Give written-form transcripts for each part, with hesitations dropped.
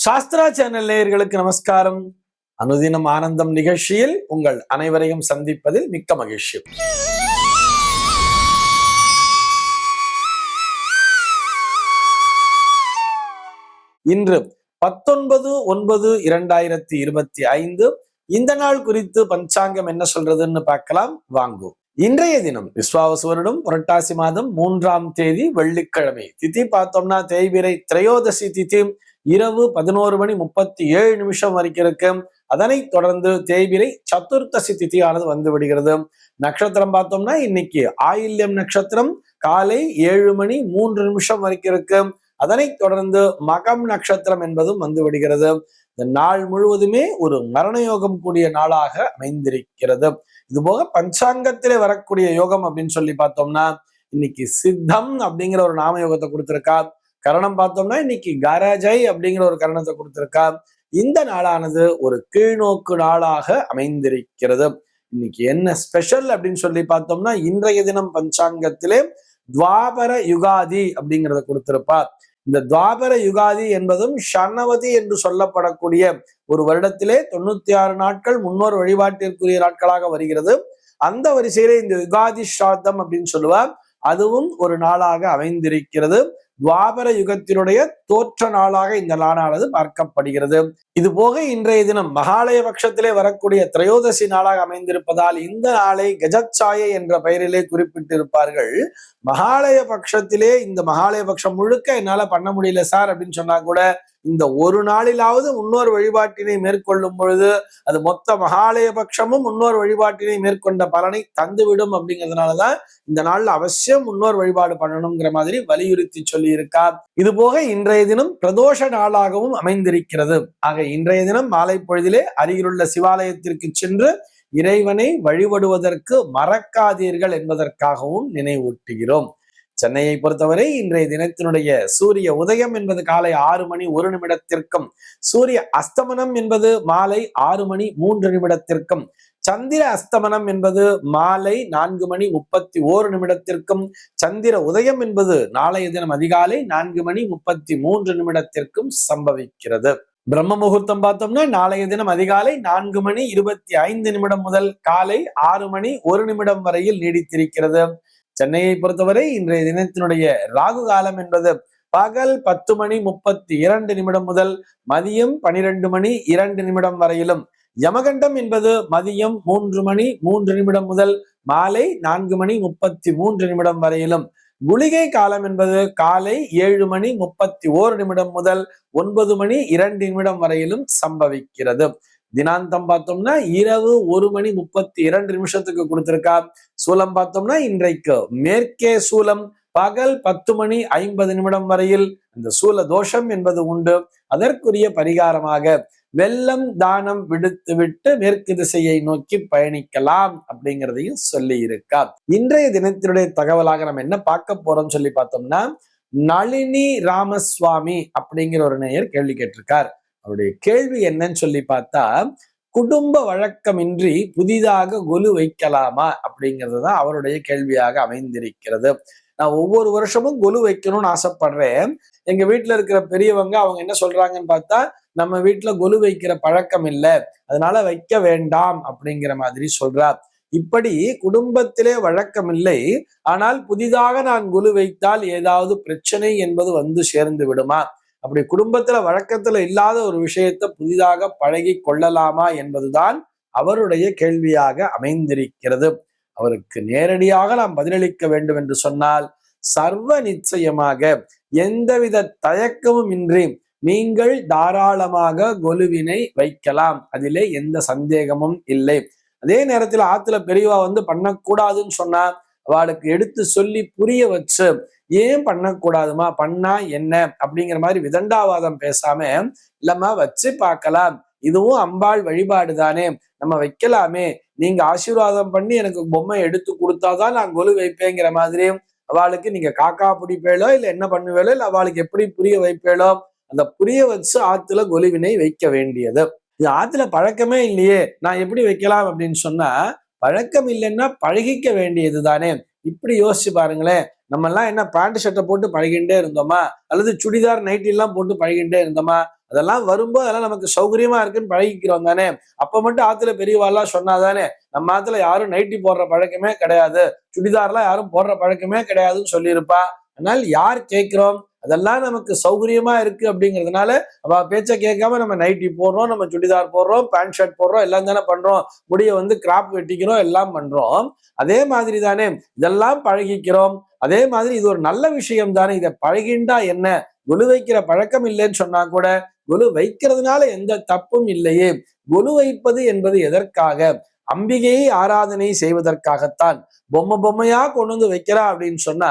Sastra channel நேயர்களுக்கு நமஸ்காரம். அனுதினம் ஆனந்தம் நிகழ்ச்சியில் உங்கள் அனைவரையும் சந்திப்பதில் மிக்க மகிழ்ச்சி. இன்று 19/9/2025 இந்த நாள் குறித்து பஞ்சாங்கம் என்ன சொல்றதுன்னு பார்க்கலாம் வாங்கோ. இன்றைய தினம் விஸ்வாவசு வருடம் புரட்டாசி மாதம் 3ஆம் தேதி வெள்ளிக்கிழமை. திதி பார்த்தோம்னா தேய்பிறை திரையோதசி திதி இரவு 11:37 வரைக்கும் இருக்கு. அதனைத் தொடர்ந்து தேய்பிறை சதுர்த்தசி திதியானது வந்து விடுகிறது. நட்சத்திரம் பார்த்தோம்னா இன்னைக்கு ஆயில்யம் நட்சத்திரம் காலை 7:03 வரைக்கும் இருக்கு. அதனைத் தொடர்ந்து மகம் நட்சத்திரம் என்பதும் வந்து விடுகிறது. இந்த நாள் முழுவதுமே ஒரு மரண யோகம் கூடிய நாளாக அமைந்திருக்கிறது. இது போக பஞ்சாங்கத்திலே வரக்கூடிய யோகம் அப்படின்னு சொல்லி பார்த்தோம்னா இன்னைக்கு சித்தம் அப்படிங்கிற ஒரு நாம யோகத்தை கொடுத்திருக்கா. கரணம் பார்த்தோம்னா இன்னைக்கு கரஜை அப்படிங்கிற ஒரு கரணத்தை கொடுத்திருக்கா. இந்த நாளானது ஒரு கீழ்நோக்கு நாளாக அமைந்திருக்கிறது. இன்னைக்கு என்ன ஸ்பெஷல் அப்படின்னு சொல்லி பார்த்தோம்னா இன்றைய தினம் பஞ்சாங்கத்திலே துவாபர யுகாதி அப்படிங்கிறத கொடுத்திருப்பா. இந்த துவாபர யுகாதி என்பதும் ஷணவதி என்று சொல்லப்படக்கூடிய ஒரு வருடத்திலே 96 நாட்கள் முன்னோர் வழிபாட்டிற்குரிய நாட்களாக வருகிறது. அந்த வரிசையிலே இந்த யுகாதி ஸ்ராத்தம் அப்படின்னு சொல்லுவார். அதுவும் ஒரு நாளாக அமைந்திருக்கிறது. துவாபர யுகத்தினுடைய தோற்ற நாளாக இந்த நாளானது பார்க்கப்படுகிறது. இது போக இன்றைய தினம் மகாலய பட்சத்திலே வரக்கூடிய திரையோதசி நாளாக அமைந்திருப்பதால் இந்த நாளை கஜச்சாயை என்ற பெயரிலே குறிப்பிட்டிருப்பார்கள். மகாலய பட்சத்திலே இந்த மகாலய பட்சம் முழுக்க என்னால பண்ண முடியல சார் அப்படின்னு சொன்னா கூட இந்த ஒரு நாளிலாவது முன்னோர் வழிபாட்டினை மேற்கொள்ளும் பொழுது அது மொத்த மகாலய பட்சமும் முன்னோர் வழிபாட்டினை மேற்கொண்ட பலனை தந்துவிடும். அப்படிங்கிறதுனாலதான் இந்த நாள்ல அவசியம் முன்னோர் வழிபாடு பண்ணணுங்கிற மாதிரி வலியுறுத்தி சொல்லி இருக்கார். இது போக இன்றைய தினம் பிரதோஷ நாளாகவும் அமைந்திருக்கிறது. ஆக இன்றைய தினம் மாலை பொழுதிலே அருகிலுள்ள சிவாலயத்திற்கு சென்று இறைவனை வழிபடுவதற்கு மறக்காதீர்கள் என்பதற்காகவும் நினைவூட்டுகிறோம். சென்னையை பொறுத்தவரை இன்றைய தினத்தினுடைய சூரிய உதயம் என்பது காலை 6:01 சூரிய அஸ்தமனம் என்பது மாலை 6:03 சந்திர அஸ்தமனம் என்பது மாலை 4:31 சந்திர உதயம் என்பது நாளைய தினம் அதிகாலை 4:33 சம்பவிக்கிறது. பிரம்ம முகூர்த்தம் பார்த்தோம்னா நாளைய தினம் அதிகாலை 4:25 முதல் காலை 6:01 வரையில் நீடித்திருக்கிறது. சென்னையை பொறுத்தவரை இன்றைய தினத்தினுடைய ராகு காலம் என்பது பகல் 10:32 முதல் மதியம் 12:02 வரையிலும், யமகண்டம் என்பது மதியம் 3:03 முதல் மாலை 4:33 வரையிலும், குளிகை காலம் என்பது காலை 7:31 முதல் 9:02 வரையிலும் சம்பவிக்கிறது. தினாந்தம் பார்த்தோம்னா இரவு 1:32 கொடுத்திருக்கா. சூலம் பார்த்தோம்னா இன்றைக்கு மேற்கே சூலம் பகல் 10:50 வரையில் அந்த சூல தோஷம் என்பது உண்டு. அதற்குரிய பரிகாரமாக வெள்ளம் தானம் விடுத்து விட்டு மேற்கு திசையை நோக்கி பயணிக்கலாம் அப்படிங்கிறதையும் சொல்லி இருக்கா. இன்றைய தினத்தினுடைய தகவலாக நம்ம என்ன பார்க்க போறோம் சொல்லி பார்த்தோம்னா நளினி ராமசுவாமி அப்படிங்கிற ஒரு நேயர் கேள்வி கேட்டிருக்கார். அவருடைய கேள்வி என்னன்னு சொல்லி பார்த்தா குடும்ப வழக்கமின்றி புதிதாக கொலு வைக்கலாமா அப்படிங்கிறது தான் அவருடைய கேள்வியாக அமைந்திருக்கிறது. நான் ஒவ்வொரு வருஷமும் கொலு வைக்கணும்னு ஆசைப்படுறேன். எங்க வீட்டுல இருக்கிற பெரியவங்க அவங்க என்ன சொல்றாங்கன்னு பார்த்தா நம்ம வீட்டுல கொலு வைக்கிற பழக்கம் இல்லை, அதனால வைக்க வேண்டாம் அப்படிங்கிற மாதிரி சொல்றார். இப்படி குடும்பத்திலே வழக்கம் இல்லை, ஆனால் புதிதாக நான் கொலு வைத்தால் ஏதாவது பிரச்சனை என்பது வந்து சேர்ந்து விடுமா, அப்படி குடும்பத்துல வழக்கத்துல இல்லாத ஒரு விஷயத்தை புதிதாக பழகி கொள்ளலாமா என்பதுதான் அவருடைய கேள்வியாக அமைந்திருக்கிறது. அவருக்கு நேரடியாக நாம் பதிலளிக்க வேண்டும் என்று சொன்னால் சர்வ நிச்சயமாக எந்தவித தயக்கமும் இன்றி நீங்கள் தாராளமாக கொலுவினை வைக்கலாம். அதிலே எந்த சந்தேகமும் இல்லை. அதே நேரத்தில் ஆத்துல பெரியவா வந்து பண்ணக்கூடாதுன்னு சொன்னா அவளுக்கு எடுத்து சொல்லி புரிய வச்சு ஏன் பண்ணக்கூடாதுமா, பண்ணா என்ன அப்படிங்கிற மாதிரி விதண்டாவாதம் பேசாம இல்லம்மா வச்சு பார்க்கலாம், இதுவும் அம்பாள் வழிபாடு தானே, நம்ம வைக்கலாமே, நீங்க ஆசீர்வாதம் பண்ணி எனக்கு பொம்மை எடுத்து கொடுத்தாதான் நான் கொலு வைப்பேங்கிற மாதிரி அவளுக்கு நீங்க காக்கா பிடிப்பேளோ இல்ல என்ன பண்ணுவேளோ இல்ல அவளுக்கு எப்படி புரிய வைப்பேளோ அந்த புரிய வச்சு ஆத்துல கொலுவினை வைக்க வேண்டியது. இது ஆத்துல பழக்கமே இல்லையே நான் எப்படி வைக்கலாம் அப்படின்னு சொன்னா பழக்கம் இல்லைன்னா பழகிக்க வேண்டியது தானே. இப்படி யோசிச்சு பாருங்களேன். நம்ம எல்லாம் என்ன பேண்ட் ஷர்ட்டை போட்டு பழகிண்டே இருந்தோமா, அல்லது சுடிதார் நைட்டி எல்லாம் போட்டு பழகிண்டே இருந்தோமா, அதெல்லாம் வரும்போது அதெல்லாம் நமக்கு சௌகரியமா இருக்குன்னு பழகிக்கிறோம் தானே. அப்ப மட்டும் ஆத்துல பெரியவாள்லாம் சொன்னாதானே, நம்ம ஆத்துல யாரும் நைட்டி போடுற பழக்கமே கிடையாது, சுடிதார்லாம் யாரும் போடுற பழக்கமே கிடையாதுன்னு சொல்லியிருப்பா. அதனால யார் கேட்கிறோம்? அதெல்லாம் நமக்கு சௌகரியமா இருக்கு அப்படிங்கிறதுனால அவ பேச்ச கேட்காம நம்ம நைட்டி போடுறோம், நம்ம சுடிதார் போடுறோம், பேண்ட் ஷர்ட் போடுறோம், எல்லாம் தானே பண்றோம். முடிய கிராப் வெட்டிக்கிறோம், எல்லாம் பண்றோம். அதே மாதிரி தானே இதெல்லாம் பழகிக்கிறோம். அதே மாதிரி இது ஒரு நல்ல விஷயம் தானே. இதை பழகிண்டா என்ன? கொலு வைக்கிற பழக்கம் இல்லைன்னு சொன்னா கூட கொலு வைக்கிறதுனால எந்த தப்பும் இல்லையே. கொலு வைப்பது என்பது எதற்காக? அம்பிகையை ஆராதனை செய்வதற்காகத்தான். பொம்மையா கொண்டு வைக்கிறா அப்படின்னு சொன்னா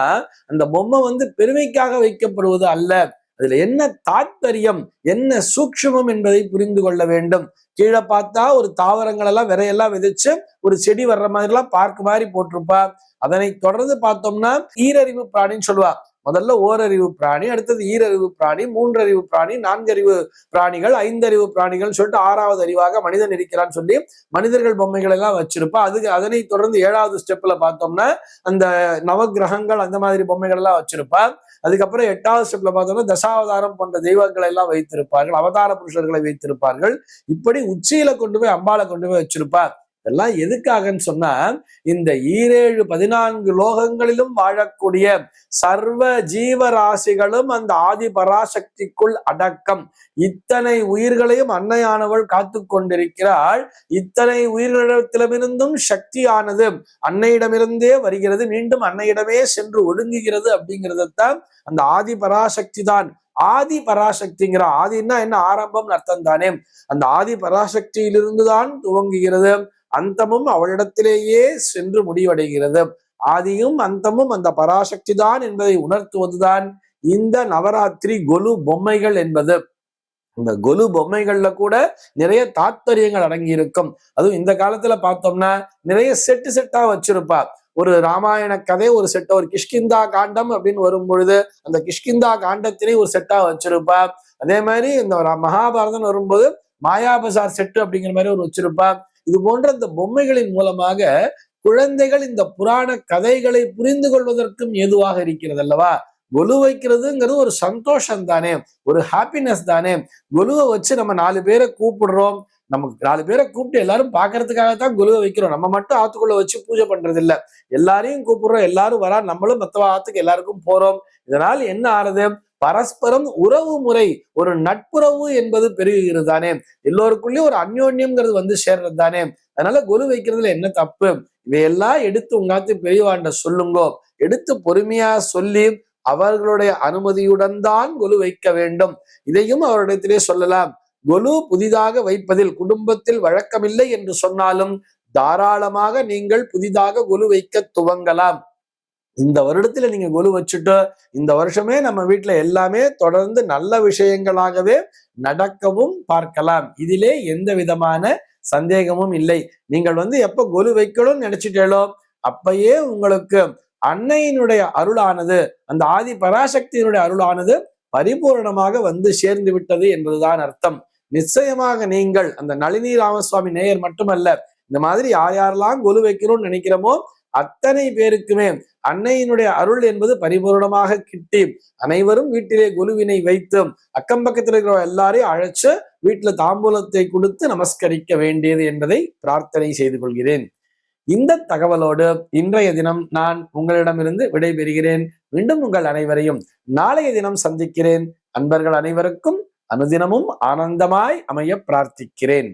அந்த பொம்மை பெருமைக்காக வைக்கப்படுவது அல்ல. அதுல என்ன தாத்பரியம், என்ன சூக்ஷ்மம் என்பதை புரிந்து கொள்ள வேண்டும். கீழே பார்த்தா ஒரு தாவரங்கள் எல்லாம் விதையெல்லாம் விதைச்சு ஒரு செடி வர்ற மாதிரி எல்லாம் பார்க்க மாதிரி போட்டிருப்பா. அதனை தொடர்ந்து பார்த்தோம்னா ஈரறிவு பிராணின்னு சொல்லுவா. முதல்ல ஓரறிவு பிராணி, அடுத்தது ஈரறிவு பிராணி, மூன்றறிவு பிராணி, நான்கறிவு பிராணிகள், ஐந்தறிவு பிராணிகள் சொல்லிட்டு ஆறாவது அறிவாக மனிதன் இருக்கிறான்னு சொல்லி மனிதர்கள் பொம்மைகள் எல்லாம் வச்சிருப்பா. அதனை தொடர்ந்து 7வது ஸ்டெப்ல பார்த்தோம்னா அந்த நவகிரகங்கள் அந்த மாதிரி பொம்மைகள் எல்லாம் வச்சிருப்பா. அதுக்கப்புறம் 8வது ஸ்டெப்ல பார்த்தோம்னா தசாவதாரம் போன்ற தெய்வங்களை எல்லாம் வைத்திருப்பார்கள், அவதார புருஷர்களை வைத்திருப்பார்கள். இப்படி உச்சியில கொண்டு போய் அம்பாளை கொண்டு போய் வச்சிருப்பார். இதெல்லாம் எதுக்காகன்னு சொன்னா இந்த 14 லோகங்களிலும் வாழக்கூடிய சர்வ ஜீவராசிகளும் அந்த ஆதி பராசக்திக்குள் அடக்கம். இத்தனை உயிர்களையும் அன்னையானவள் காத்து கொண்டிருக்கிறாள். இத்தனை உயிர்களிடத்திலுமிருந்தும் சக்தியானது அன்னையிடமிருந்தே வருகிறது, மீண்டும் அன்னையிடமே சென்று ஒடுங்குகிறது. அப்படிங்கிறதான் அந்த ஆதி பராசக்தி தான். ஆதி பராசக்திங்கிற ஆதின்னா என்ன? ஆரம்பம் அர்த்தம் தானே. அந்த ஆதி பராசக்தியிலிருந்து தான் துவங்குகிறது, அந்தமும் அவளிடத்திலேயே சென்று முடிவடைகிறது. ஆதியும் அந்தமும் அந்த பராசக்தி தான் என்பதை உணர்த்துவதுதான் இந்த நவராத்திரி கொலு பொம்மைகள் என்பது. இந்த கொலு பொம்மைகள்ல கூட நிறைய தாத்பரியங்கள் அடங்கி இருக்கும். அதுவும் இந்த காலத்துல பார்த்தோம்னா நிறைய செட்டா வச்சிருப்பா. ஒரு ராமாயண கதை ஒரு செட்டை, ஒரு கிஷ்கிந்தா காண்டம் அப்படின்னு வரும் பொழுது அந்த கிஷ்கிந்தா காண்டத்திலே ஒரு செட்டா வச்சிருப்பா. அதே மாதிரி இந்த மகாபாரதம் வரும்போது மாயாபசார் செட்டு அப்படிங்கிற மாதிரி ஒரு வச்சிருப்பா. இது போன்ற இந்த பொம்மைகளின் மூலமாக குழந்தைகள் இந்த புராண கதைகளை புரிந்து கொள்வதற்கும் ஏதுவாக இருக்கிறது அல்லவா. கொலு வைக்கிறதுங்கிறது ஒரு சந்தோஷம் தானே, ஒரு ஹாப்பினஸ் தானே. கொலுவை வச்சு நம்ம 4 பேரை கூப்பிடுறோம், நமக்கு 4 பேரை கூப்பிட்டு எல்லாரும் பாக்குறதுக்காகத்தான் கொலுவை வைக்கிறோம். நம்ம மட்டும் ஆத்துக்குள்ள வச்சு பூஜை பண்றது இல்ல, எல்லாரையும் கூப்பிடுறோம், எல்லாரும் வரா, நம்மளும் மத்தவ ஆத்துக்கு எல்லாருக்கும் போறோம். இதனால் என்ன ஆறுது? பரஸ்பரம் உறவு முறை, ஒரு நட்புறவு என்பது பெருகுகிறது தானே. எல்லோருக்குள்ளயும் ஒரு அந்யோன்யம்ங்கிறது சேர்றது தானே. அதனால கொலு வைக்கிறதுல என்ன தப்பு? இதையெல்லாம் எடுத்து உங்காத்து பெரியவாண்ட சொல்லுங்கோ. எடுத்து பொறுமையா சொல்லி அவர்களுடைய அனுமதியுடன் தான் கொலு வைக்க வேண்டும். இதையும் அவரிடத்திலே சொல்லலாம். கொலு புதிதாக வைப்பதில் குடும்பத்தில் வழக்கமில்லை என்று சொன்னாலும் தாராளமாக நீங்கள் புதிதாக கொலு வைக்க துவங்கலாம். இந்த வருடத்துல நீங்க கொலு வச்சுட்டு இந்த வருஷமே நம்ம வீட்டுல எல்லாமே தொடர்ந்து நல்ல விஷயங்களாகவே நடக்கவும் பார்க்கலாம். இதிலே எந்த விதமான சந்தேகமும் இல்லை. நீங்கள் எப்ப கொலு வைக்கணும்னு நினைச்சிட்டேளோ அப்பயே உங்களுக்கு அன்னையினுடைய அருளானது, அந்த ஆதி பராசக்தியினுடைய அருளானது பரிபூர்ணமாக சேர்ந்து விட்டது என்பதுதான் அர்த்தம். நிச்சயமாக நீங்கள் அந்த நளினி ராமசுவாமி நேயர் மட்டுமல்ல, இந்த மாதிரி யார் யாரெல்லாம் கொலு வைக்கணும்னு நினைக்கிறோமோ அத்தனை பேருக்குமே அன்னையினுடைய அருள் என்பது பரிபூர்ணமாக கிட்டி அனைவரும் வீட்டிலே கொலுவினை வைத்து அக்கம் பக்கத்தில் இருக்கிற எல்லாரையும் அழைச்சு வீட்டுல தாம்பூலத்தை கொடுத்து நமஸ்கரிக்க வேண்டியது என்பதை பிரார்த்தனை செய்து கொள்கிறேன். இந்த தகவலோடு இன்றைய தினம் நான் உங்களிடமிருந்து விடைபெறுகிறேன். மீண்டும் உங்கள் அனைவரையும் நாளைய தினம் சந்திக்கிறேன். அன்பர்கள் அனைவருக்கும் அனுதினமும் ஆனந்தமாய் அமைய பிரார்த்திக்கிறேன்.